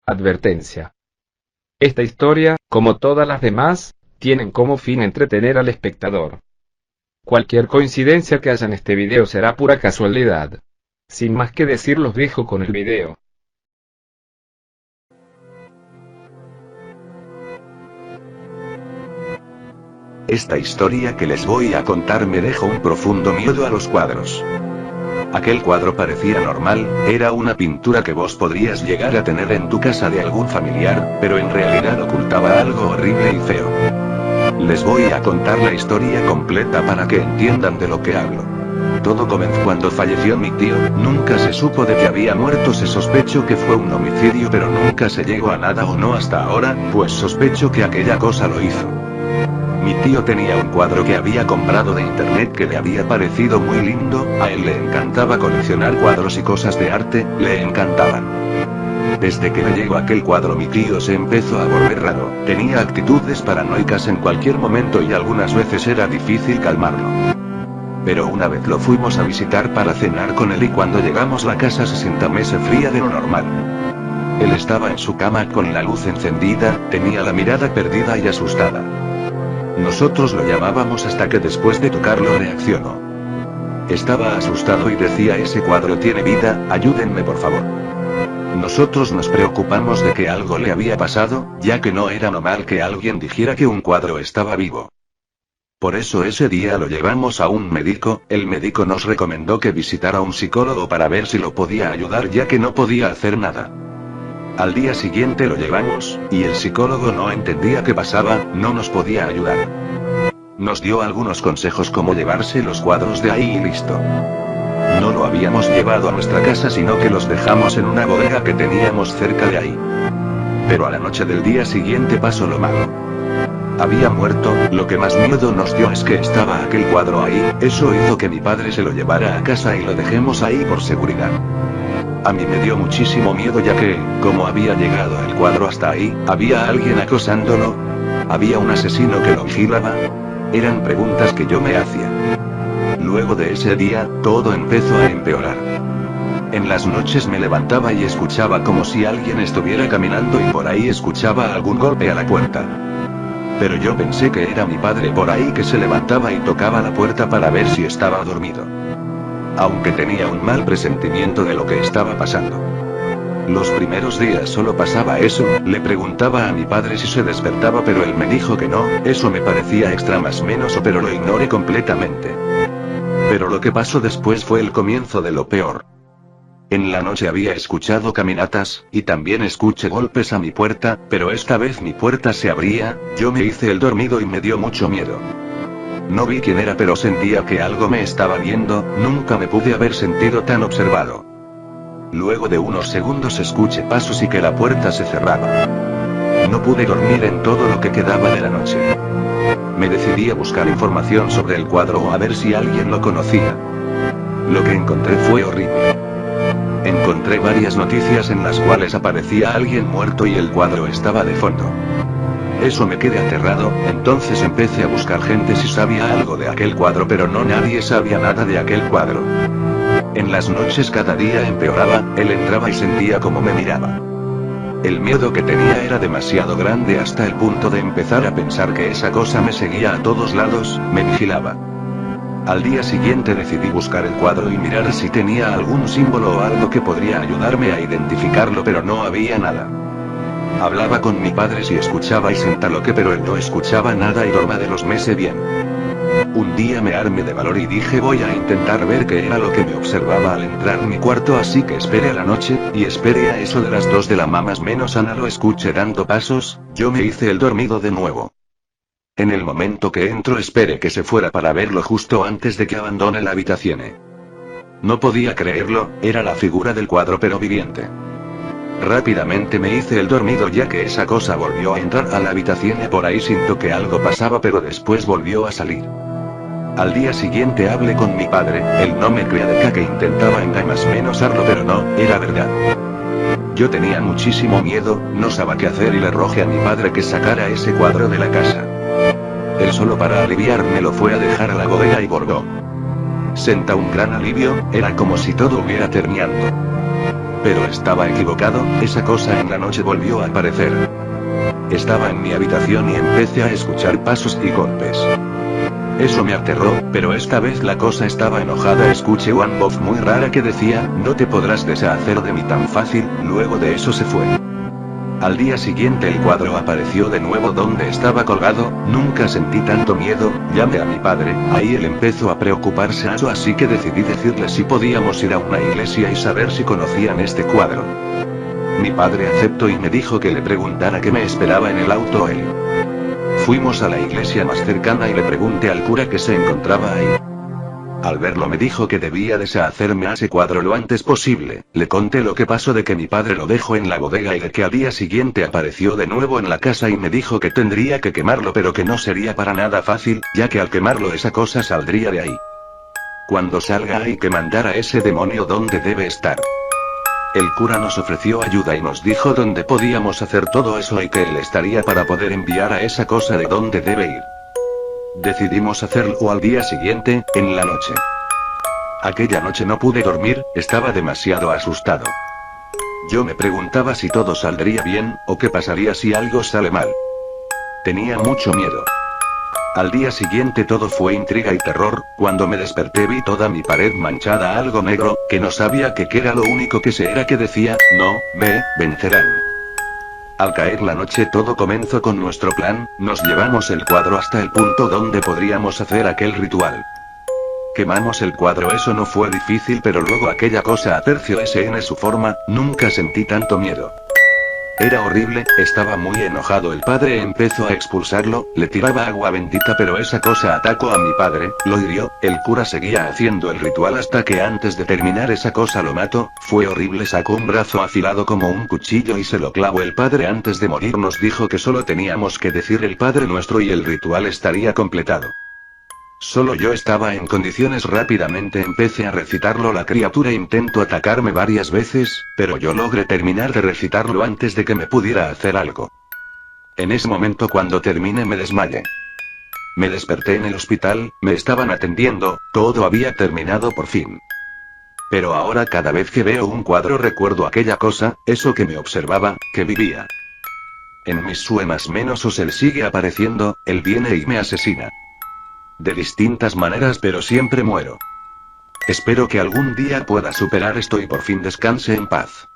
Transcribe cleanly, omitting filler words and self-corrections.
Advertencia. Esta historia, como todas las demás, tienen como fin entretener al espectador. Cualquier coincidencia que haya en este video será pura casualidad. Sin más que decir, los dejo con el video. Esta historia que les voy a contar me dejó un profundo miedo a los cuadros. Aquel cuadro parecía normal, era una pintura que vos podrías llegar a tener en tu casa de algún familiar, pero en realidad ocultaba algo horrible y feo. Les voy a contar la historia completa para que entiendan de lo que hablo. Todo comenzó cuando falleció mi tío, nunca se supo de que había muerto, se sospechó que fue un homicidio pero nunca se llegó a nada, o no hasta ahora, pues sospecho que aquella cosa lo hizo. Mi tío tenía un cuadro que había comprado de internet que le había parecido muy lindo, a él le encantaba coleccionar cuadros y cosas de arte, le encantaban. Desde que le llegó aquel cuadro mi tío se empezó a volver raro, tenía actitudes paranoicas en cualquier momento y algunas veces era difícil calmarlo. Pero una vez lo fuimos a visitar para cenar con él y cuando llegamos la casa se sentó fría de lo normal. Él estaba en su cama con la luz encendida, tenía la mirada perdida y asustada. Nosotros lo llamábamos hasta que después de tocarlo reaccionó. Estaba asustado y decía: ese cuadro tiene vida, ayúdenme por favor. Nosotros nos preocupamos de que algo le había pasado, ya que no era normal que alguien dijera que un cuadro estaba vivo. Por eso ese día lo llevamos a un médico, el médico nos recomendó que visitara a un psicólogo para ver si lo podía ayudar ya que no podía hacer nada. Al día siguiente lo llevamos, y el psicólogo no entendía qué pasaba, no nos podía ayudar. Nos dio algunos consejos como llevarse los cuadros de ahí y listo. No lo habíamos llevado a nuestra casa sino que los dejamos en una bodega que teníamos cerca de ahí. Pero a la noche del día siguiente pasó lo malo. Había muerto, lo que más miedo nos dio es que estaba aquel cuadro ahí, eso hizo que mi padre se lo llevara a casa y lo dejemos ahí por seguridad. A mí me dio muchísimo miedo ya que, como había llegado el cuadro hasta ahí, había alguien acosándolo, había un asesino que lo vigilaba. Eran preguntas que yo me hacía. Luego de ese día, todo empezó a empeorar. En las noches me levantaba y escuchaba como si alguien estuviera caminando y por ahí escuchaba algún golpe a la puerta. Pero yo pensé que era mi padre por ahí que se levantaba y tocaba la puerta para ver si estaba dormido. Aunque tenía un mal presentimiento de lo que estaba pasando. Los primeros días solo pasaba eso, le preguntaba a mi padre si se despertaba pero él me dijo que no, eso me parecía extra más menos pero lo ignoré completamente. Pero lo que pasó después fue el comienzo de lo peor. En la noche había escuchado caminatas, y también escuché golpes a mi puerta, pero esta vez mi puerta se abría, yo me hice el dormido y me dio mucho miedo. No vi quién era pero sentía que algo me estaba viendo, nunca me pude haber sentido tan observado. Luego de unos segundos escuché pasos y que la puerta se cerraba. No pude dormir en todo lo que quedaba de la noche. Me decidí a buscar información sobre el cuadro o a ver si alguien lo conocía. Lo que encontré fue horrible. Encontré varias noticias en las cuales aparecía alguien muerto y el cuadro estaba de fondo. Eso me quedé aterrado, entonces empecé a buscar gente si sabía algo de aquel cuadro pero no nadie sabía nada de aquel cuadro. En las noches cada día empeoraba, él entraba y sentía como me miraba. El miedo que tenía era demasiado grande hasta el punto de empezar a pensar que esa cosa me seguía a todos lados, me vigilaba. Al día siguiente decidí buscar el cuadro y mirar si tenía algún símbolo o algo que podría ayudarme a identificarlo pero no había nada. Hablaba con mi padre si escuchaba y sentaloque pero él no escuchaba nada y dormía de los meses bien. Un día me armé de valor y dije voy a intentar ver qué era lo que me observaba al entrar en mi cuarto, así que esperé a la noche, y esperé a eso de las 2 de la mañana más menos Ana lo escuché dando pasos, yo me hice el dormido de nuevo. En el momento que entro esperé que se fuera para verlo justo antes de que abandone la habitación. No podía creerlo, era la figura del cuadro pero viviente. Rápidamente me hice el dormido ya que esa cosa volvió a entrar a la habitación y por ahí siento que algo pasaba pero después volvió a salir. Al día siguiente hablé con mi padre, él no me creía de que intentaba engañarlo pero no, era verdad. Yo tenía muchísimo miedo, no sabía qué hacer y le rogué a mi padre que sacara ese cuadro de la casa. Él solo para aliviarme lo fue a dejar a la bodega y volvió. Sentí un gran alivio, era como si todo hubiera terminado. Pero estaba equivocado, esa cosa en la noche volvió a aparecer. Estaba en mi habitación y empecé a escuchar pasos y golpes. Eso me aterró, pero esta vez la cosa estaba enojada. Escuché una voz muy rara que decía, no te podrás deshacer de mí tan fácil. Luego de eso se fue. Al día siguiente el cuadro apareció de nuevo donde estaba colgado. Nunca sentí tanto miedo. Llamé a mi padre, ahí él empezó a preocuparse así que decidí decirle si podíamos ir a una iglesia y saber si conocían este cuadro. Mi padre aceptó y me dijo que le preguntara qué me esperaba en el auto él. Fuimos a la iglesia más cercana y le pregunté al cura que se encontraba ahí. Al verlo me dijo que debía deshacerme a ese cuadro lo antes posible. Le conté lo que pasó, de que mi padre lo dejó en la bodega y de que al día siguiente apareció de nuevo en la casa, y me dijo que tendría que quemarlo, pero que no sería para nada fácil, ya que al quemarlo esa cosa saldría de ahí. Cuando salga hay que mandar a ese demonio donde debe estar. El cura nos ofreció ayuda y nos dijo dónde podíamos hacer todo eso y que él estaría para poder enviar a esa cosa de donde debe ir. Decidimos hacerlo al día siguiente, en la noche. Aquella noche no pude dormir, estaba demasiado asustado. Yo me preguntaba si todo saldría bien, o qué pasaría si algo sale mal. Tenía mucho miedo. Al día siguiente todo fue intriga y terror. Cuando me desperté vi toda mi pared manchada algo negro, que no sabía qué era. Lo único que sé era que decía, no, vencerán. Al caer la noche todo comenzó con nuestro plan. Nos llevamos el cuadro hasta el punto donde podríamos hacer aquel ritual. Quemamos el cuadro, eso no fue difícil, pero luego aquella cosa aterció en su forma. Nunca sentí tanto miedo. Era horrible, estaba muy enojado. El padre empezó a expulsarlo, le tiraba agua bendita, pero esa cosa atacó a mi padre, lo hirió. El cura seguía haciendo el ritual hasta que antes de terminar esa cosa lo mató. Fue horrible, sacó un brazo afilado como un cuchillo y se lo clavó. El padre antes de morir nos dijo que solo teníamos que decir el Padre Nuestro y el ritual estaría completado. Solo yo estaba en condiciones. Rápidamente empecé a recitarlo. La criatura intentó atacarme varias veces, pero yo logré terminar de recitarlo antes de que me pudiera hacer algo. En ese momento, cuando terminé, me desmayé. Me desperté en el hospital, me estaban atendiendo, todo había terminado por fin. Pero ahora cada vez que veo un cuadro recuerdo aquella cosa, eso que me observaba, que vivía. En mis sueños menos él sigue apareciendo, él viene y me asesina. De distintas maneras, pero siempre muero. Espero que algún día pueda superar esto y por fin descanse en paz.